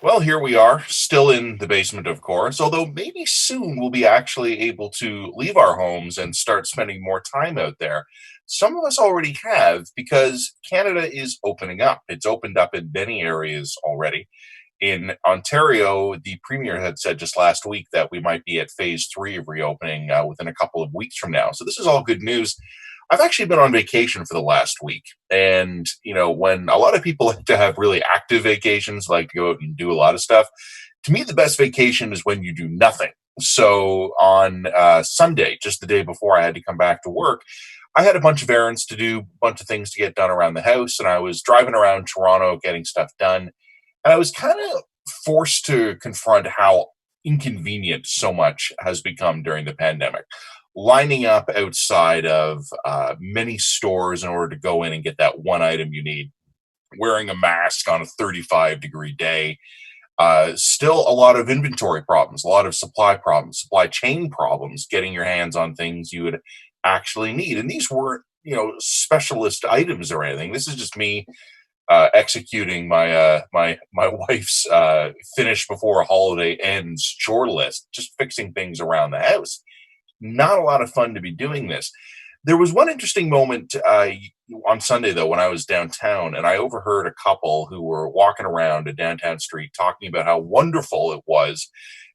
Well, here we are, still in the basement, of course, although maybe soon we'll be actually able to leave our homes and start spending more time out there. Some of us already have because Canada is opening up. It's opened up in many areas already. In Ontario, the premier had said just last week that we might be at phase three of reopening within a couple of weeks from now. So, this is all good news. I've actually been on vacation for the last week. And, when a lot of people like to have really active vacations, like to go out and do a lot of stuff, to me, the best vacation is when you do nothing. So on Sunday, just the day before I had to come back to work, I had a bunch of errands to do, a bunch of things to get done around the house. And I was driving around Toronto getting stuff done. And I was kind of forced to confront how inconvenient so much has become during the pandemic. Lining up outside of many stores in order to go in and get that one item you need, wearing a mask on a 35-degree day, still a lot of inventory problems, a lot of supply problems, supply chain problems, getting your hands on things you would actually need. And these weren't, specialist items or anything. This is just me executing my wife's finish before a holiday ends chore list, just fixing things around the house. Not a lot of fun to be doing this. There was one interesting moment on Sunday, though, when I was downtown, and I overheard a couple who were walking around a downtown street talking about how wonderful it was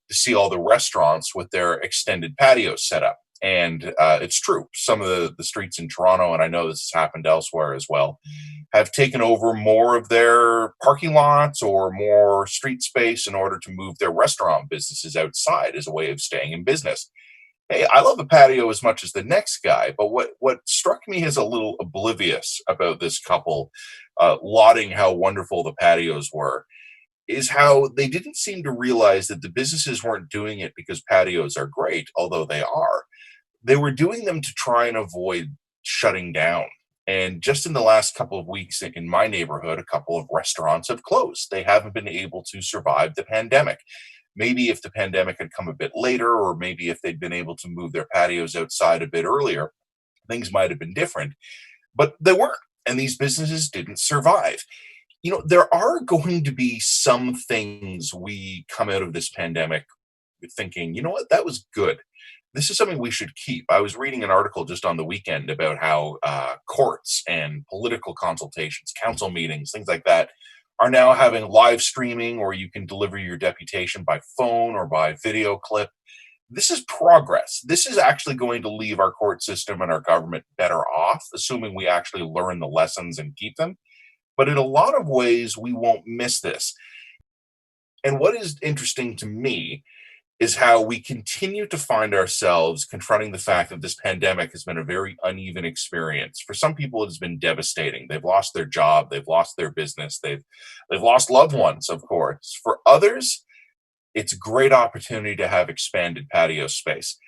to see all the restaurants with their extended patios set up. And it's true. Some of the streets in Toronto, and I know this has happened elsewhere as well, have taken over more of their parking lots or more street space in order to move their restaurant businesses outside as a way of staying in business. Hey, I love a patio as much as the next guy, but what struck me as a little oblivious about this couple, lauding how wonderful the patios were, is how they didn't seem to realize that the businesses weren't doing it because patios are great, although they are. They were doing them to try and avoid shutting down. And just in the last couple of weeks in my neighborhood, a couple of restaurants have closed. They haven't been able to survive the pandemic. Maybe if the pandemic had come a bit later, or maybe if they'd been able to move their patios outside a bit earlier, things might have been different. But they weren't. And these businesses didn't survive. There are going to be some things we come out of this pandemic thinking, you know what, that was good. This is something we should keep. I was reading an article just on the weekend about how courts and political consultations, council meetings, things like that, are now having live streaming, or you can deliver your deputation by phone or by video clip. This is progress. This is actually going to leave our court system and our government better off, assuming we actually learn the lessons and keep them. But in a lot of ways, we won't miss this. And what is interesting to me is how we continue to find ourselves confronting the fact that this pandemic has been a very uneven experience. For some people, it has been devastating. They've lost their job, they've lost their business, they've lost loved ones, of course. For others, it's a great opportunity to have expanded patio space.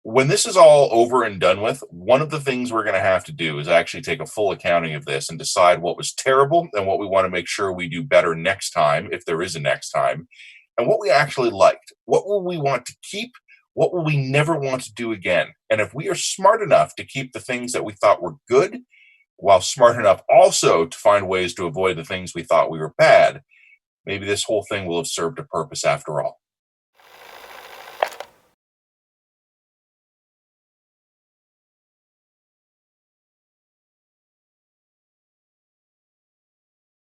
When this is all over and done with, one of the things we're going to have to do is actually take a full accounting of this and decide what was terrible and what we want to make sure we do better next time, if there is a next time, and what we actually liked. What will we want to keep? What will we never want to do again? And if we are smart enough to keep the things that we thought were good, while smart enough also to find ways to avoid the things we thought we were bad, maybe this whole thing will have served a purpose after all.